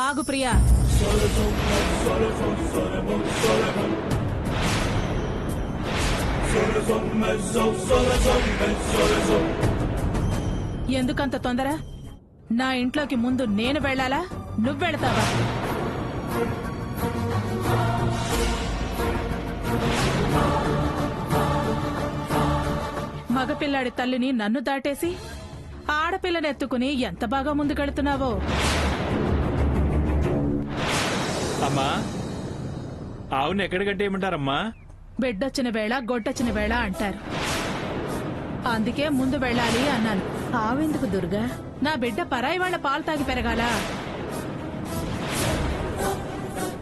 ఆగు ప్రియా. ఎందుకంత తొందర? నా ఇంట్లోకి ముందు నేను వెళ్లాలా, నువ్వెళ్తావా? మగపిల్లాడి తల్లిని నన్ను దాటేసి ఆడపిల్లనెత్తుకుని ఎంత బాగా ముందుకెళ్తున్నావో. అమ్మా, ఆవును ఎక్కడ కట్టేయమంటారమ్మా? బిడ్డొచ్చిన వేళ గొడ్డొచ్చిన వేళ అంటారు. అందుకే ముందు వెళ్ళాలి అన్నాను. ఆవెందుకు దుర్గా? నా బిడ్డ పరాయి వాళ్ల పాలు తాగి పెరగాల,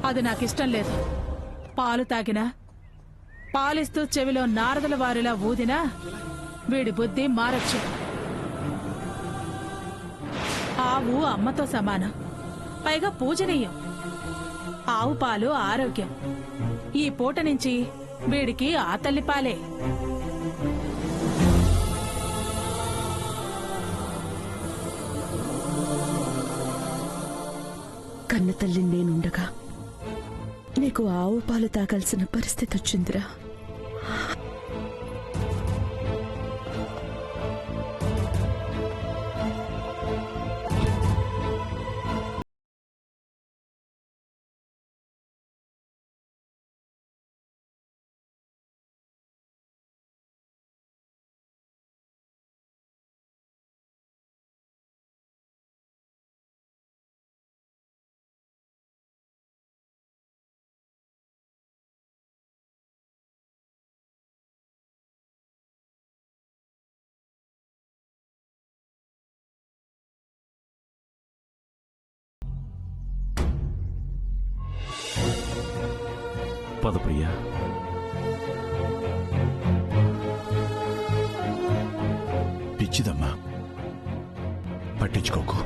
అది నాకిష్టం లేదు. పాలు తాగినా, పాలిస్తూ చెవిలో నారదుల వారిలా ఊదినా వీడి బుద్ధి మారచ్చు. ఆవు అమ్మతో సమానం, పైగా పూజనీయం. ఆవు పాలు ఆరోగ్యం. ఈ పూట నుంచి వీడికి ఆ తల్లి పాలే. కన్న తల్లి నేనుండగా నీకు ఆవు పాలు తాగాల్సిన పరిస్థితి వచ్చిందిరా. పద ప్రియా. పిచ్చిదమ్మా, పట్టించుకోకు.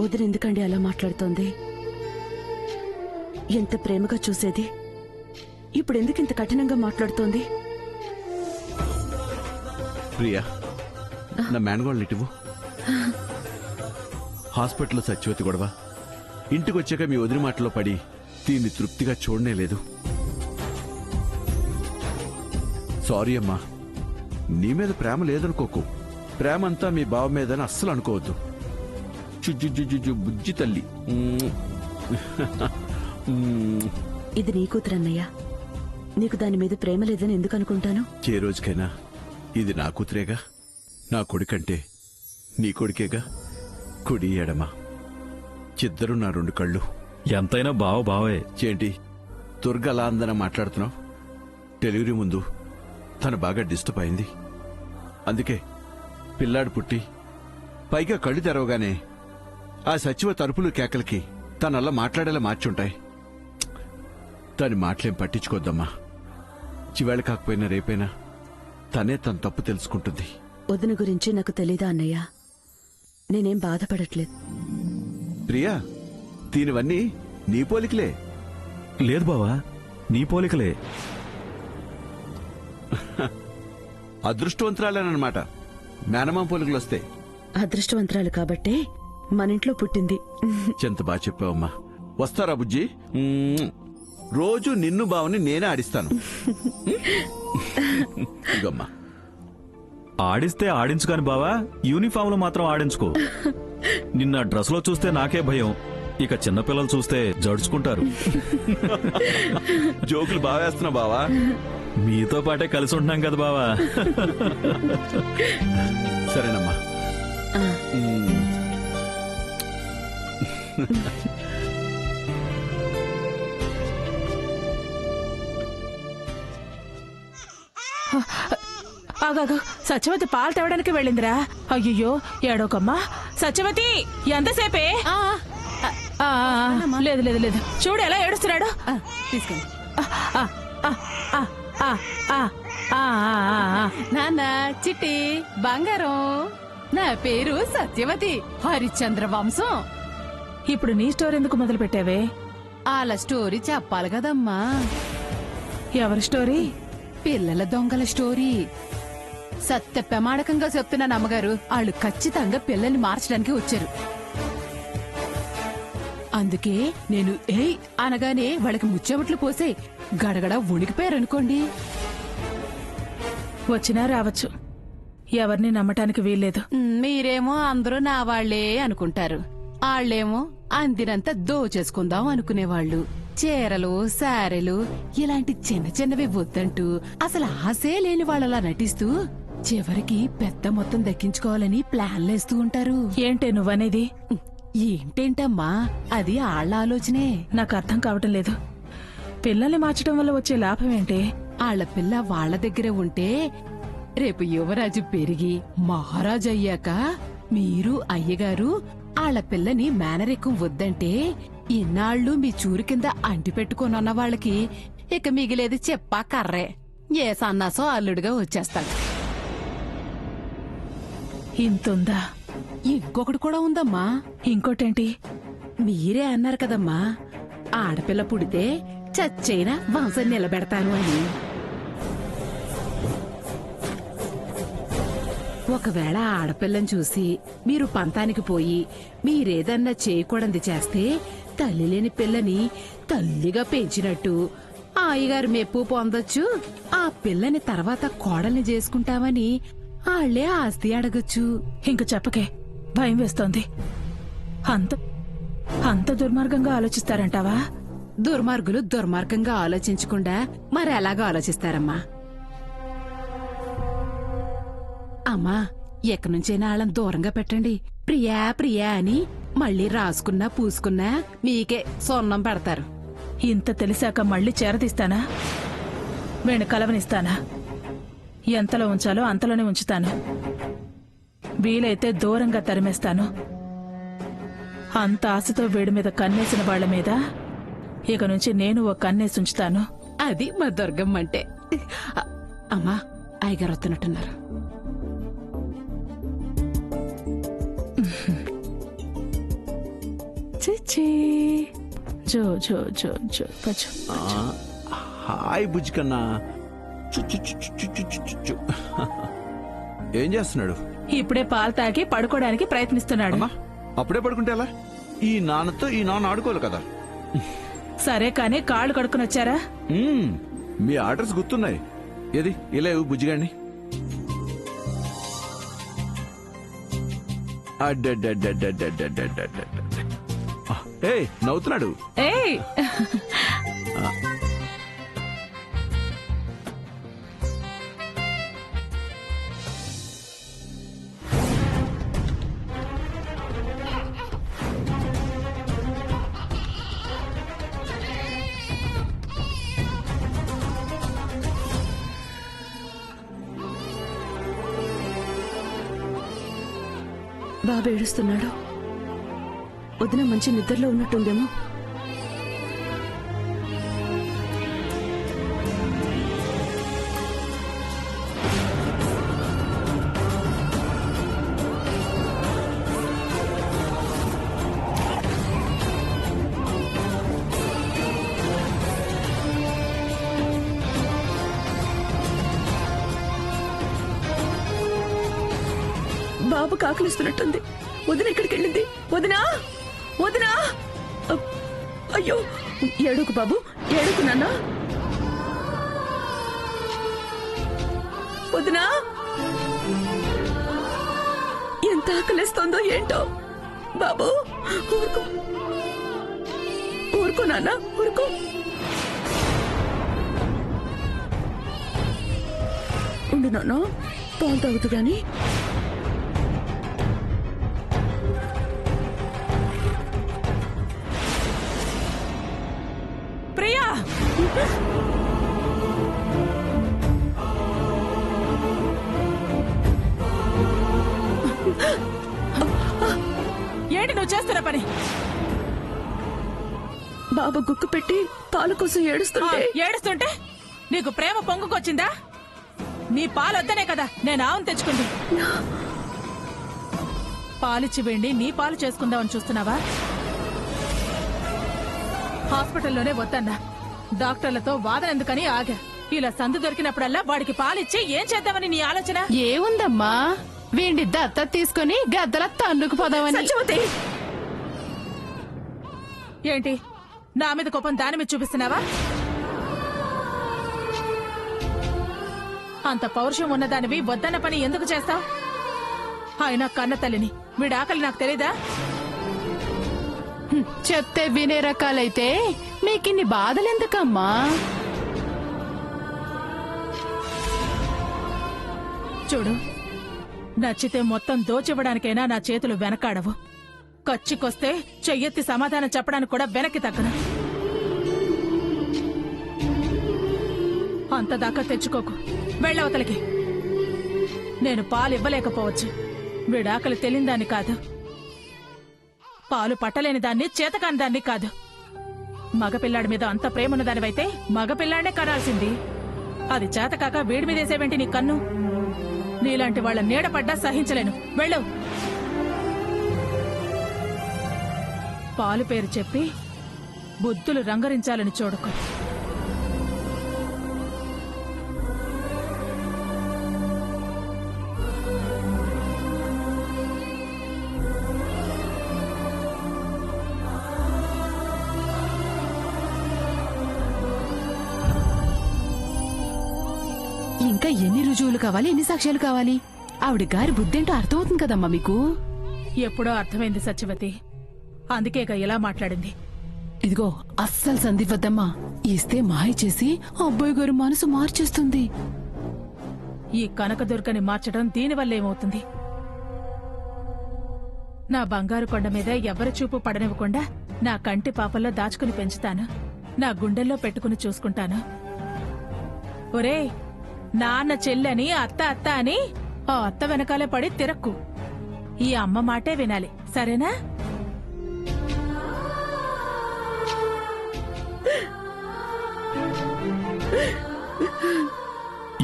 వదిన ఎందుకండి అలా మాట్లాడుతోంది? ఎంత ప్రేమగా చూసేది, ఇప్పుడు ఎందుకు ఇంత కఠినంగా మాట్లాడుతోంది? ప్రియా, నా మేనగోళ్ళ ఇటువు. హాస్పిటల్లో సత్యవతి గొడవ, ఇంటికి వచ్చాక మీ వదిన మాటలో పడి దీన్ని తృప్తిగా చూడనే లేదు. సారీ అమ్మా, నీ మీద ప్రేమ లేదనుకోకు. ప్రేమ అంతా మీ బావ మీదని అస్సలు అనుకోవద్దు. చుజ్జు బుజ్జి తల్లి. ఇది నీ కూతురన్నయ్య, నీకు దాని మీద ప్రేమ లేదని ఎందుకు అనుకుంటాను? ఏ రోజుకైనా ఇది నా కూతురేగా. నా కొడుకంటే నీ కొడుకేగా. కుడి ఎడమా చిద్దరు నా రెండు కళ్ళు. ఎంతైనా బావే. ఏంటి దుర్గ అలా అందని మాట్లాడుతున్నావు? డెలివరీ ముందు తను బాగా డిస్టర్బ్ అయింది. అందుకే పిల్లాడు పుట్టి పైగా కళ్ళు తెరవగానే ఆ సచివ తలుపులు కేకలకి తనల్లా మాట్లాడేలా మార్చుంటాయి. దాని మాటలేం పట్టించుకోద్దమ్మా. చివేళ కాకపోయినా రేపైనా తనే తన తప్పు తెలుసుకుంటుంది. వదిన గురించి నాకు తెలీదా అన్నయ్య? నేనేం బాధపడట్లేదు. ప్రియా, దీనివన్నీ నీ పోలికలే. లేదు బావా, నీ పోలికలే. అదృష్టవంతురాలేనమాట మేనమామ పోలికలు వస్తే. అదృష్టవంతరాలు కాబట్టే మనింట్లో పుట్టింది. ఎంత బాగా చెప్పావమ్మా. వస్తారా బుజ్జి? రోజు నిన్ను బావని నేనే ఆడిస్తాను. ఇగమ్మా. ఆడిస్తే ఆడించుకాని బావా, యూనిఫామ్ లో మాత్రం ఆడించుకో. నిన్న డ్రెస్ లో చూస్తే నాకే భయం, ఇక చిన్నపిల్లలు చూస్తే జడుచుకుంటారు. జోకులు బాగా వేస్తున్నావు బావా. మీతో పాటే కలిసి ఉంటున్నాం కదా బావా. సరేనమ్మా. ఆగాగు, సత్యవతి పాలు తేవడానికి వెళ్ళిందిరా. అయ్యో ఏడోకమ్మా. సత్యవతి, ఎంతసేపే? లేదు లేదు లేదు, చూడు ఎలా ఏడుస్తున్నాడు. తీసుకోండి. నాన్న, చిట్టి, బంగారం, నా పేరు సత్యవతి, హరిశ్చంద్ర వంశం. ఇప్పుడు నీ స్టోరీ ఎందుకు మొదలు పెట్టావే? వాళ్ళ స్టోరీ చెప్పాలి కదమ్మా. ఎవరి స్టోరీ? పిల్లల దొంగల స్టోరీ. సత్య ప్రమాణకంగా చెప్తున్నాను అమ్మగారు, వాళ్ళు ఖచ్చితంగా పిల్లల్ని మార్చడానికి వచ్చారు. అందుకే నేను ఏయ్ అనగానే వాళ్ళకి ముచ్చెమట్లు పోసే గడగడ వణికిపోయారనుకోండి. వచ్చినా రావచ్చు, ఎవరిని నమ్మటానికి వీల్లేదు. మీరేమో అందరూ నా వాళ్లే అనుకుంటారు, వాళ్ళేమో అందినంత దోచేసుకుందాం అనుకునేవాళ్లు. చీరలు సారెలు ఇలాంటి చిన్న చిన్నవి వద్దంటూ అసలు ఆశే లేని వాళ్ళలా నటిస్తూ చివరికి పెద్ద మొత్తం దక్కించుకోవాలని ప్లాన్లేస్తూ ఉంటారు. ఏంటే నువ్వనేది? ఏంటేంటమ్మా, అది ఆళ్ల ఆలోచనే. నాకు అర్థం కావటం లేదు. పిల్లల్ని మార్చడం వల్ల వచ్చే లాభం ఏంటి? ఆళ్ల పిల్ల వాళ్ల దగ్గరే ఉంటే రేపు యువరాజు పెరిగి మహారాజు అయ్యాక మీరు అయ్యగారు ఆళ్ల పిల్లని మేనరికం వద్దంటే ఇన్నాళ్లు మీ చూరు కింద అంటి పెట్టుకోనున్న వాళ్ళకి ఇక మిగిలేది చెప్పా కర్రే. ఏ సన్నాసో అల్లుడుగా వచ్చేస్తాడు. ఇంతుందా? ఇంకొకటి కూడా ఉందమ్మా. ఇంకోటేంటి? మీరే అన్నారు కదమ్మా, ఆడపిల్ల పుడితే చచ్చైనా వంశం నిలబెడతాను అని. ఒకవేళ ఆడపిల్లని చూసి మీరు పంతానికి పోయి మీరేదన్నా చేయకూడదు చేస్తే తల్లి లేని పిల్లని తల్లిగా పెంచినట్టు అయ్యగారు మెప్పు పొందొచ్చు. ఆ పిల్లని తర్వాత కోడల్ని చేసుకుంటామని ఆళ్లే ఆస్తి అడగచ్చు. ఇంక చెప్పకే, భయం వేస్తోంది. అంత అంత దుర్మార్గంగా ఆలోచిస్తారంటావా? దుర్మార్గులు దుర్మార్గంగా ఆలోచించకుండా మరి ఎలాగో ఆలోచిస్తారమ్మా. అమ్మా, ఎక్కడి నుంచైనా వాళ్ళని దూరంగా పెట్టండి. ప్రియా ప్రియా అని మళ్ళీ రాసుకున్నా పూసుకున్నా మీకే సొన్నం పెడతారు. ఇంత తెలిసాక మళ్ళీ చేరదీస్తానా? వీణ్ణి కలవనిస్తానా? ఎంతలో ఉంచాలో అంతలోనే ఉంచుతాను. వీలైతే దూరంగా తరిమేస్తాను. అంత ఆశతో వీడి మీద కన్నేసిన వాళ్ల మీద ఇక నుంచి నేను ఓ కన్నేసి ఉంచుతాను. అది మా దుర్గమ్మ అంటే. అమ్మా, అయ్యగారు వస్తున్నట్టున్నారు. చిచ్చి జో జో జో జో పచ్చు. హాయ్ బుజ్జి కన్నా. ఏం చేస్తున్నాడు? ఇప్పుడే పాలు తాగి పడుకోవడానికి ప్రయత్నిస్తున్నాడు. అమ్మా, అప్పుడే పడుకుంటే ఎలా? ఈ నాన్నతో ఈ నాన్న ఆడుకోవాలి కదా. సరే కానీ కాళ్ళు కడుక్కుని వచ్చారా? మీ ఆర్డర్స్ గుర్తున్నాయి. ఏది ఇలా ఇవ్వు బుజ్జిగాడిని. ఏ నవ్వుతున్నాడు. ఏయ్, బాబు ఏడుస్తున్నాడు. వదిన మంచి నిద్రలో ఉన్నట్టుందేమో. బాబు కాకలిస్తున్నట్టుంది. వదిన ఎక్కడికి వెళ్ళింది? వదినా, వదినా! అయ్యో, ఏడుకు బాబు, ఏడుకు నాన్న. వదినా, ఎంత ఆకలిస్తోందో ఏంటో. బాబు ఊరుకో, ఊరుకో నాన్న, ఊరుకో. ఉండు నాన్న, పాలు తాగుతూ గాని. ప్రియా, ఏంటి నువ్వు చేస్తున్న పని? బాబు గుక్కు పెట్టి పాలు కోసం ఏడుస్తుంటే. ఏడుస్తుంటే నీకు ప్రేమ పొంగుకొచ్చిందా? నీ పాలొద్దనే కదా నేను ఆవును తెచ్చుకుంది. పాలిచ్చి వెండి నీ పాలు చేసుకుందామని చూస్తున్నావా? హాస్పిటల్లోనే వద్దన్నా. డాక్టర్లతో వాదన ఎందుకని ఆగా. ఇలా సందు దొరికినప్పుడల్లా వాడికి పాలిచ్చి ఏం చేద్దామని నీ ఆలోచన? ఏముందమ్మా, వీడి దత్త తీసుకుని గద్దల తన్నుకుపోదామని. సత్యవతి, ఏంటి నా మీద కోపం దాని మీద చూపిస్తున్నావా? అంత పౌరుషం ఉన్నదానివి వద్దన్న పని ఎందుకు చేస్తావు? అయినా కన్న తల్లిని, వీడి ఆకలి నాకు తెలీదా? చెప్తే వినే రకాలైతే మీకిన్ని బాధలెందుకమ్మా? చూడు, నచ్చితే మొత్తం దోచివ్వడానికైనా నా చేతులు వెనకాడవు. కచ్చికొస్తే చెయ్యెత్తి సమాధానం చెప్పడానికి కూడా వెనక్కి తగ్గను. అంతదాకా తెచ్చుకోకు, వెళ్ళవతలకి. నేను పాలు ఇవ్వలేకపోవచ్చు, వీడాకలి తెలియదాన్ని కాదు. పాలు పట్టలేని దాన్ని, చేతకాని దాన్ని కాదు. మగపిల్లాడి మీద అంత ప్రేమన్న దానివైతే మగపిల్లాడే కనాల్సింది. అది చేతకాక వీడి మీదేసేవేంటి నీ కన్ను? నీలాంటి వాళ్ళ నీడపడ్డా సహించలేను. వెళ్ళు. పాలు పేరు చెప్పి బుద్ధులు రంగరించాలని చూడకు. ఇంకా ఎన్ని రుజువులు కావాలి, ఎన్ని సాక్ష్యాలు కావాలి? ఆవిడ గారి బుద్ధేంటో అర్థమవుతుంది కదమ్మా మీకు. ఎప్పుడో అర్థమైంది సత్యవతి, అందుకేగా ఇలా మాట్లాడింది. ఇదిగో అస్సలు సంధివద్దమ్మా. ఇస్తే మాయ చేసి అబ్బాయి గారి మనసు మార్చేస్తుంది. ఈ కనకదుర్గని మార్చడం దీనివల్ల ఏమవుతుంది? నా బంగారు కొండ మీద ఎవరి చూపు పడనివ్వకుండా నా కంటి పాపల్లో దాచుకుని పెంచుతాను. నా గుండెల్లో పెట్టుకుని చూసుకుంటాను. ఒరే, నాన్న చెల్లని అత్త అత్త అని ఆ అత్త వెనకాలే పడి తిరక్కు. ఈ అమ్మ మాటే వినాలి, సరేనా?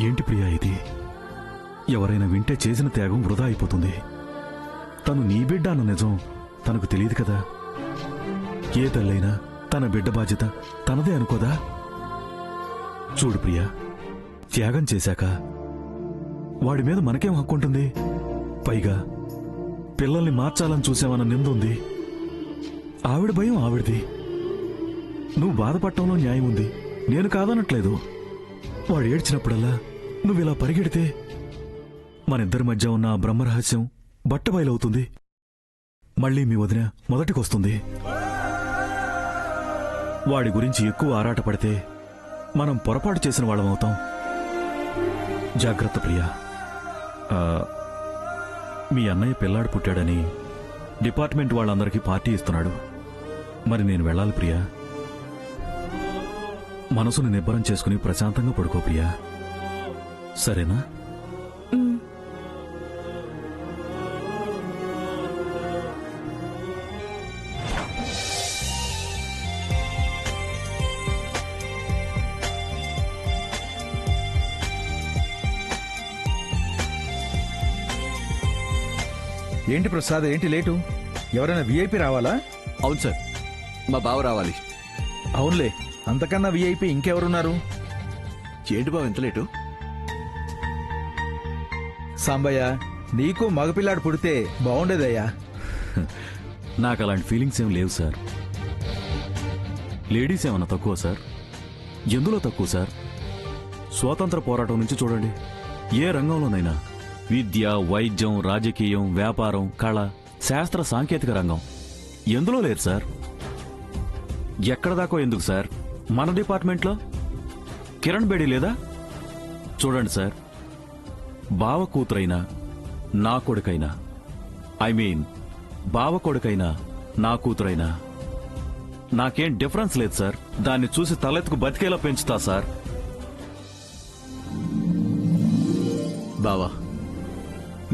ఏంటి ప్రియా ఇది? ఎవరైనా వింటే చేసిన త్యాగం వృధా అయిపోతుంది. తను నీ బిడ్డ అన్న నిజం తనకు తెలియదు కదా. ఏ తల్లైనా తన బిడ్డ బాధ్యత తనదే అనుకోదా? చూడు ప్రియా, త్యాగం చేశాక వాడి మీద మనకేం హక్కుంటుంది? పైగా పిల్లల్ని మార్చాలని చూసామన్న నిందుంది. ఆవిడ భయం ఆవిడది. నువ్వు బాధపడటంలో న్యాయం ఉంది, నేను కాదనట్లేదు. వాడు ఏడ్చినప్పుడల్లా నువ్విలా పరిగెడితే మనిద్దరి మధ్య ఉన్న ఆ బ్రహ్మరహస్యం బట్టబయలవుతుంది. మళ్ళీ మీ వదిన మొదటికొస్తుంది. వాడి గురించి ఎక్కువ ఆరాటపడితే మనం పొరపాటు చేసిన వాళ్ళమవుతాం. జాగ్రత్త ప్రియా. మీ అన్నయ్య పిల్లాడు పుట్టాడని డిపార్ట్మెంట్ వాళ్ళందరికీ పార్టీ ఇస్తున్నాడు. మరి నేను వెళ్ళాలి ప్రియా. మనసుని నిబ్బరం చేసుకుని ప్రశాంతంగా పడుకో ప్రియా, సరేనా? ఏంటి ప్రసాద్, ఏంటి లేటు? ఎవరైనా విఐపి రావాలా? అవును సార్, మా బావ రావాలి. అవునులే, అంతకన్నా విఐపి ఇంకెవరున్నారు? ఏంటి బావ ఎంత లేటు? సాంబయ్య, నీకు మగపిల్లాడు పుడితే బాగుండేదయ్యా. నాకు అలాంటి ఫీలింగ్స్ ఏం లేవు సార్. లేడీస్ ఏమన్నా తక్కువ సార్? ఎందులో తక్కువ సార్? స్వాతంత్ర పోరాటం నుంచి చూడండి, ఏ రంగంలోనైనా విద్య, వైద్యం, రాజకీయం, వ్యాపారం, కళ, శాస్త్ర సాంకేతిక రంగం ఎందులో లేరు సార్. ఎక్కడ దాకో ఎందుకు సార్, మన డిపార్ట్మెంట్లో కిరణ్ బేడి లేదా? చూడండి సార్, బావ కూతురైనా నా కొడుకైనా, బావ కొడుకైనా నా కూతురైనా నాకేం డిఫరెన్స్ లేదు సార్. దాన్ని చూసి తలెత్తుకు బతికేలా పెంచుతా సార్. బావా,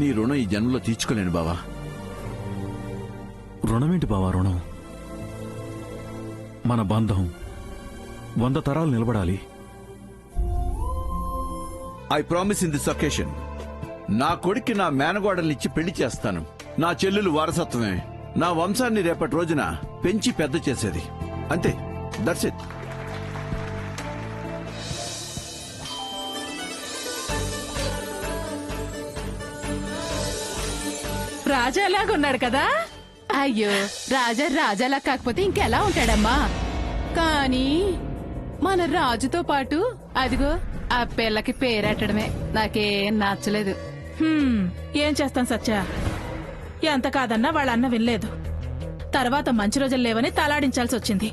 నీ రుణం ఈ జన్మలో తీర్చుకోలేను బావా. రుణమేంటి బావా రుణం? మన బంధం 100 తరాలు నిలబడాలి. I promise in this occasion, నా కొడుక్కి నా మేనగోడల్నిచ్చి పెళ్లి చేస్తాను. నా చెల్లెలు వారసత్వమే నా వంశాన్ని రేపటి రోజున పెంచి పెద్ద చేసేది. అంతే, దట్స్ ఇట్. రాజాలాగా ఉన్నాడు కదా. అయ్యో రాజా రాజాలా కాకపోతే ఇంకెలా ఉంటాడమ్మా? కానీ మన రాజుతో పాటు అదిగో ఆ పిల్లకి పేరెట్టడమే నాకేం నచ్చలేదు. ఏం చేస్తాం సత్య, ఎంత కాదన్నా వాళ్ళ అన్న వినలేదు. తర్వాత మంచి రోజులు లేవని తలాడించాల్సి వచ్చింది.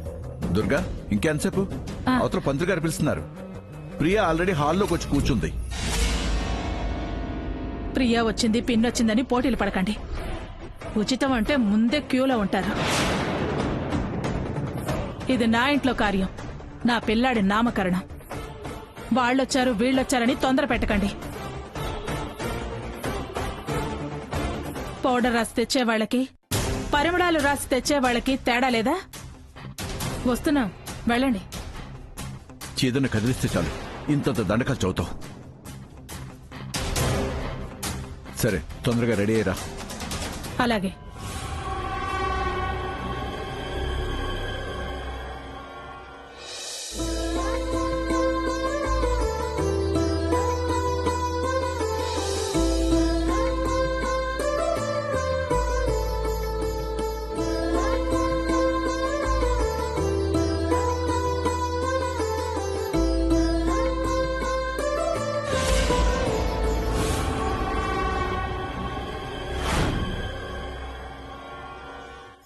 దుర్గా, ఇంకెంతసేపు? అవతల పంతులు గారు పిలుస్తున్నారు. ప్రియా ఆల్రెడీ హాల్లోకి వచ్చి కూర్చుంది. ప్రియా వచ్చింది, పిన్నొచ్చిందని పోటీలు పడకండి. ఉచితం అంటే ముందే క్యూలో ఉంటారు. ఇది నా ఇంట్లో కార్యం, నా పిల్లాడి నామకరణం. వాళ్ళొచ్చారు వీళ్ళొచ్చారని తొందర పెట్టకండి. పౌడర్ రాసి తెచ్చే వాళ్ళకి, పరిమళాలు రాసి తెచ్చే వాళ్ళకి తేడా లేదా? వస్తున్నాం, వెళ్ళండి. చేదను కదిలిస్తే చాలు ఇంతంత దండకాలు చదువుతావు. సరే, తొందరగా రెడీ అయ్యరా. అలాగే.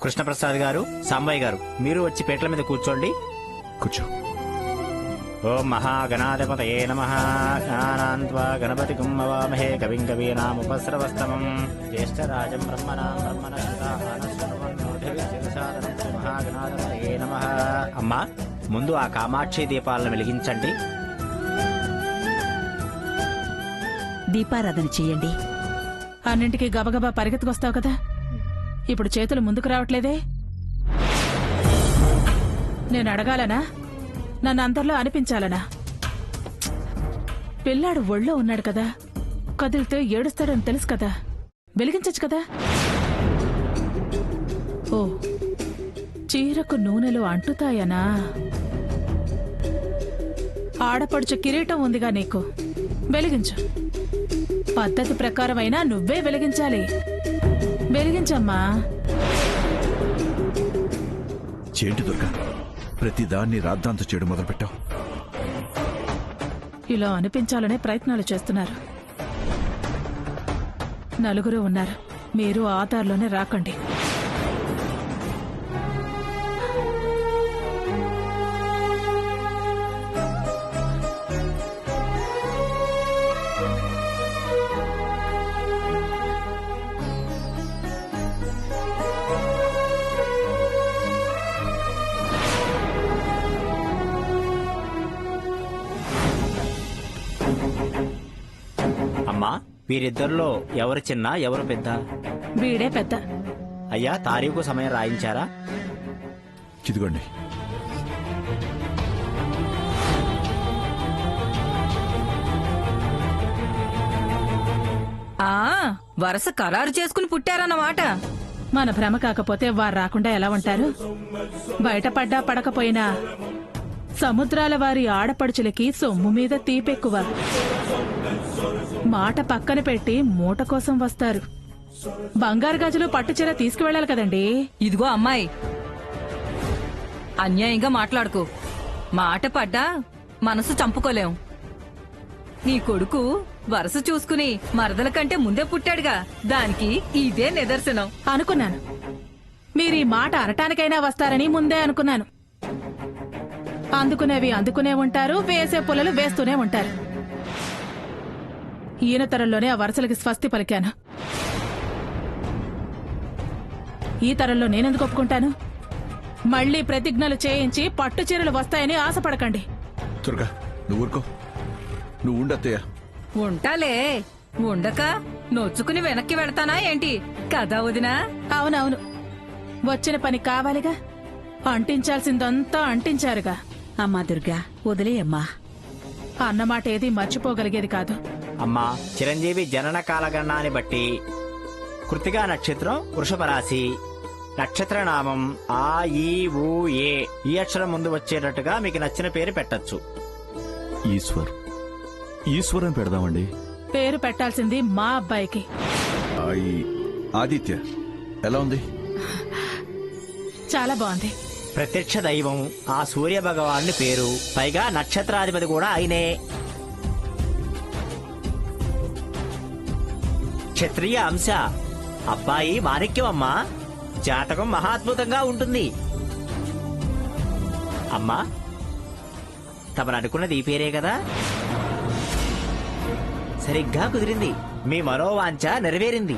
కృష్ణప్రసాద్ గారు, సాంబయ్య గారు, మీరు వచ్చి పీటల మీద కూర్చోండి. కూర్చో. ఓం మహాగణాధిపతయే నమః. జ్ఞానాన్వా గణపతి కుమ్మవామహే కవిం కవీనాముపస్రవస్తమం జ్యేష్ఠరాజం బ్రహ్మణాం మహాగణాధిపతయే నమః. అమ్మా, ముందు ఆ కామాక్షి దీపాలను వెలిగించండి. దీపారాధన చెయ్యండి. అన్నింటికి గబగబా పరిగెత్తుకొస్తావు కదా, ఇప్పుడు చేతులు ముందుకు రావట్లేదే. నేను అడగాలనా, నన్ను అందరిలో అనిపించాలనా? పిల్లాడు ఒళ్ళో ఉన్నాడు కదా, కదిలితే ఏడుస్తాడని తెలుసు కదా, వెలిగించచ్చు కదా. ఓ, చీరకు నూనెలు అంటుతాయనా? ఆడపడుచు కిరీటం ఉందిగా నీకు, వెలిగించు. పద్ధతి ప్రకారమైనా నువ్వే వెలిగించాలి. వెలిగించమ్మా. చేంటి దుర్గా, ప్రతిదాన్ని రాద్ధాంతం చేయడం మొదలుపెట్టావు. ఇలా అనిపించాలనే ప్రయత్నాలు చేస్తున్నారు. నలుగురు ఉన్నారు, మీరు ఆ దారిలోనే రాకండి. అమ్మా, వీరిద్దరిలో ఎవరు చిన్న ఎవరు పెద్ద? వీడే పెద్ద. అయ్యా, తారీఖు సమయం రాయించారా? ఇదిగోండి. వరస ఖరారు చేసుకుని పుట్టారన్నమాట. మన భ్రమ కాకపోతే వారు రాకుండా ఎలా ఉంటారు? బయటపడ్డా పడకపోయినా సముద్రాల వారి ఆడపడుచులకి సొమ్ము మీద తీపెక్కువ. మాట పక్కన పెట్టి మూట కోసం వస్తారు. బంగారు గాజులు పట్టుచీర తీసుకువెళ్ళాలి కదండీ. ఇదిగో అమ్మాయి, అన్యాయంగా మాట్లాడుకో. మాట పడ్డా మనసు చంపుకోలేం. నీ కొడుకు వరస చూసుకుని మరదల కంటే ముందే పుట్టాడుగా, దానికి ఇదే నిదర్శనం. అనుకున్నాను, మీరీ మాట అనటానికైనా వస్తారని ముందే అనుకున్నాను. అందుకునేవి అందుకునే ఉంటారు, వేసే పుల్లలు వేస్తూనే ఉంటారు. ఈయన తరంలోనే ఆ వరసలకి స్వస్తి పలికాను. ఈ తరంలో నేనెందుకు ఒప్పుకుంటాను? మళ్లీ ప్రతిజ్ఞలు చేయించి పట్టు చీరలు వస్తాయని ఆశపడకండి. దుర్గా, నువ్వు ఊరుకో. నువ్వు ఉండత్తయ్య. ఉంటాలే, ఉండక నొచ్చుకుని వెనక్కి వెళతానా ఏంటి కదా వదినా? అవునవును, వచ్చిన పని కావాలిగా. అంటించాల్సిందంతా అంటించారుగా. అమ్మా దుర్గా, వదిలేయమ్మా. అన్నమాట ఏది మర్చిపోగలిగేది కాదు. అమ్మా, చిరంజీవి జనన కాలగణనాన్ని బట్టి కృత్తికా నక్షత్రం వృషభ రాశి, నక్షత్ర నామం ఆ ఈ ఊ ఏ ఈ అక్షరం ముందు వచ్చేటట్టుగా మీకు నచ్చిన పేరు పెట్టొచ్చు. ఈశ్వర్. ఈశ్వర్ అని పెడదామండి. పేరు పెట్టాల్సింది మా అబ్బాయికి. ఈ ఆదిత్య ఎలా ఉంది? చాలా బాగుంది. ప్రత్యక్ష దైవం ఆ సూర్య భగవానుడి పేరు, పైగా నక్షత్రాధిపతి కూడా ఆయనే. క్షత్రియ అంశ, అబ్బాయి మాణిక్యం అమ్మా. జాతకం మహాద్భుతంగా ఉంటుంది. అమ్మా, తమరు అనుకున్నది ఈ పేరే కదా? సరిగ్గా కుదిరింది. మీ మనోవాంఛ నెరవేరింది.